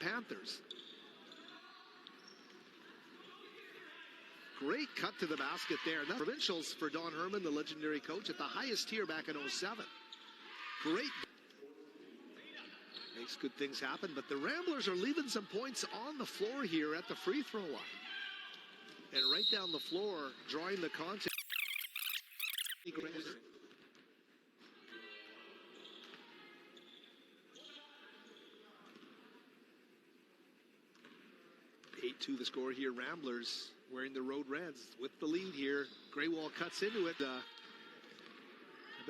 Panthers. Great cut to the basket there. That's provincials for Don Herman, the legendary coach, at the highest tier back in 07. Great. Makes good things happen, but the Ramblers are leaving some points on the floor here at the free throw line. And right down the floor, drawing the contest. To the score here. Ramblers wearing the road reds with the lead here. Graywall cuts into it. Been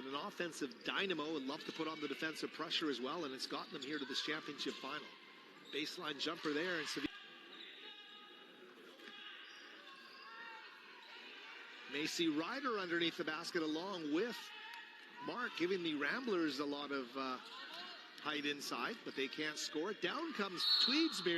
an offensive dynamo and love to put on the defensive pressure as well, and it's gotten them here to this championship final. Baseline jumper there, and Macy Ryder underneath the basket along with Mark, giving the Ramblers a lot of height inside, but they can't score it. Down comes Tweedsbury.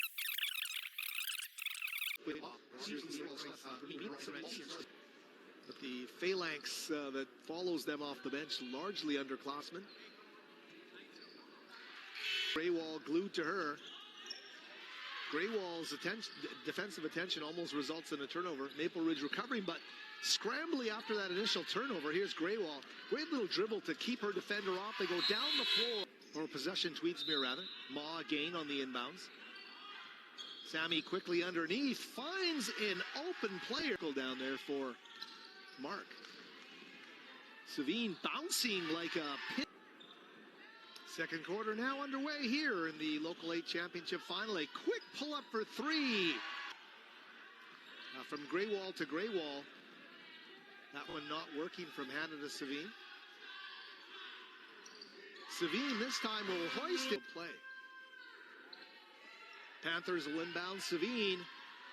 But the phalanx that follows them off the bench, largely underclassmen. Graywall glued to her. Graywall's defensive attention almost results in a turnover. Maple Ridge recovering, but scrambling after that initial turnover. Here's Graywall. Great little dribble to keep her defender off. They go down the floor. Or possession, Tweedsmuir rather. Ma again on the inbounds. Sammy quickly underneath, finds an open player down there for Mark. Savine bouncing like a pin. Second quarter now underway here in the Local 8 Championship Final. A quick pull-up for three. From Graywall to Graywall. That one not working from Hannah to Savine. Savine this time will hoist it. Play. Panthers will inbound. Savine.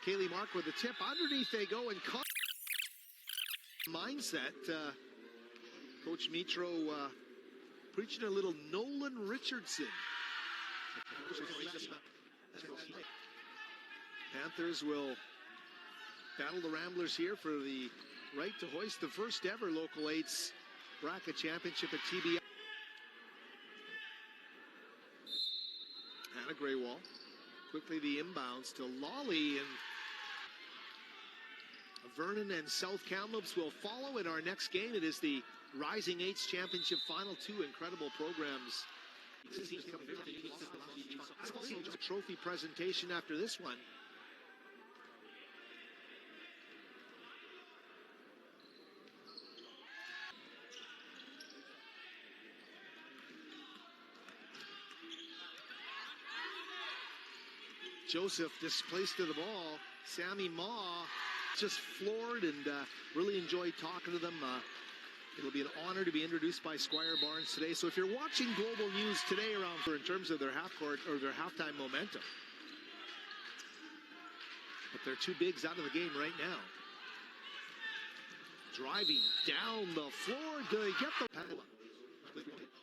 Kaylee Mark with the tip. Underneath they go and cut. Mindset. Coach Mitro preaching a little Nolan Richardson. Panthers will battle the Ramblers here for the right to hoist the first ever Local 8's bracket championship at TBI. Hannah Graywall. Quickly the inbounds to Lawley, and Vernon and South Kamloops will follow in our next game. It is the Rising Eights Championship Final. Two incredible programs. Trophy presentation after this one. Joseph displaced to the ball. Sammy Ma just floored, and really enjoyed talking to them. It'll be an honor to be introduced by Squire Barnes today. So if you're watching Global News today around in terms of their half-court or their halftime momentum, but they're two bigs out of the game right now. Driving down the floor to get the penalty.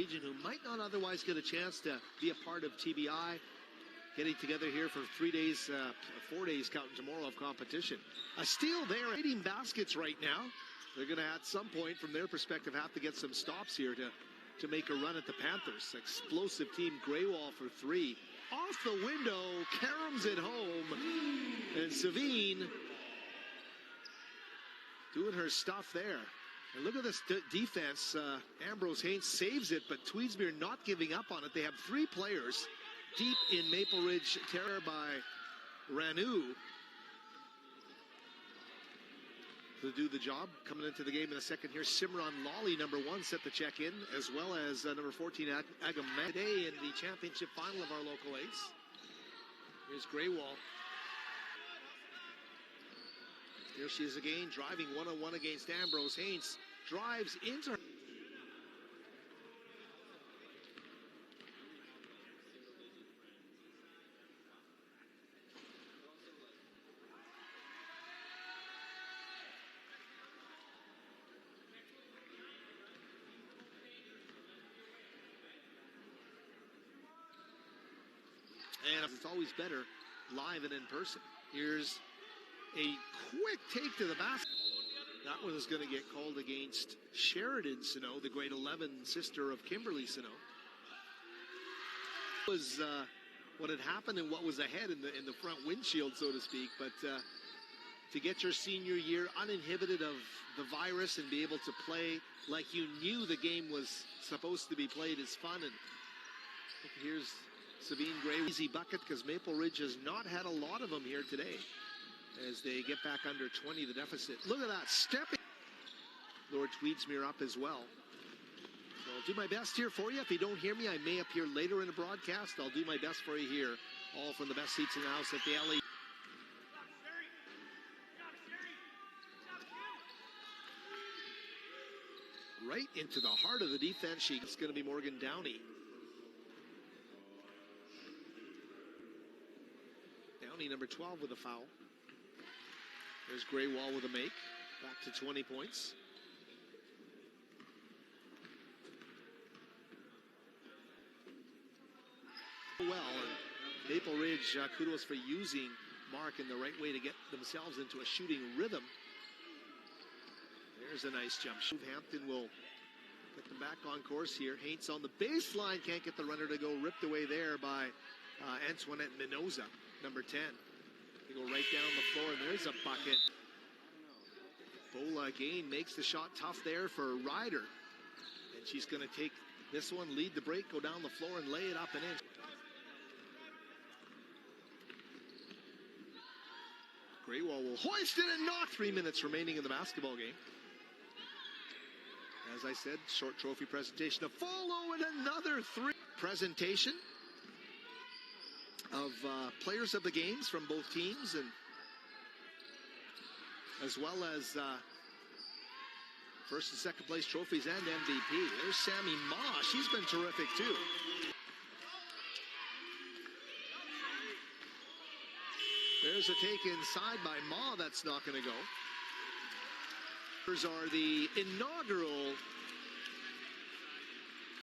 Agent who might not otherwise get a chance to be a part of TBI. Getting together here for 3 days, 4 days counting tomorrow of competition. A steal there, 18 baskets right now. They're going to, at some point, from their perspective, have to get some stops here to make a run at the Panthers. Explosive team. Graywall for three. Off the window, caroms it home. And Savine doing her stuff there. And look at this defense. Ambrose Haynes saves it, but Tweedsmuir not giving up on it. They have three players deep in Maple Ridge terror by Ranu to do the job. Coming into the game in a second here, Simran Lawley, number 1, set the check in, as well as number 14, Agam today in the championship final of our Local 8s. Here's Graywall. Here she is again, driving one-on-one against Ambrose Haynes. Drives into her. And it's always better live and in person. Here's a quick take to the basket. That one is going to get called against Sheridan Sino, the grade 11 sister of Kimberly Sino. Was what had happened and what was ahead in the front windshield, so to speak. But to get your senior year uninhibited of the virus and be able to play like you knew the game was supposed to be played is fun. And here's Sabine Gray, easy bucket, because Maple Ridge has not had a lot of them here today as they get back under 20 the deficit. Look at that, stepping. Lord Tweedsmuir up as well. So I'll do my best here for you. If you don't hear me, I may appear later in a broadcast. I'll do my best for you here, all from the best seats in the house at the LA. Right into the heart of the defense sheet. It's going to be Morgan Downey. Downey, number 12, with a foul. There's Graywall with a make. Back to 20 points. Well, and Maple Ridge, kudos for using Mark in the right way to get themselves into a shooting rhythm. There's a nice jump. Hampton will get them back on course here. Haints on the baseline, can't get the runner to go. Ripped away there by Antoinette Minoza, number 10. They go right down the floor, and there's a bucket. Bola again makes the shot tough there for Ryder. And she's going to take this one, lead the break, go down the floor, and lay it up and in. Graywall will hoist it and knock. 3 minutes remaining in the basketball game. As I said, short trophy presentation to follow, and another 3 presentation of players of the games from both teams, and as well as first and second place trophies and MVP. There's Sammy Ma. She's been terrific too. There's a take inside by Ma. That's not going to go. These are the inaugural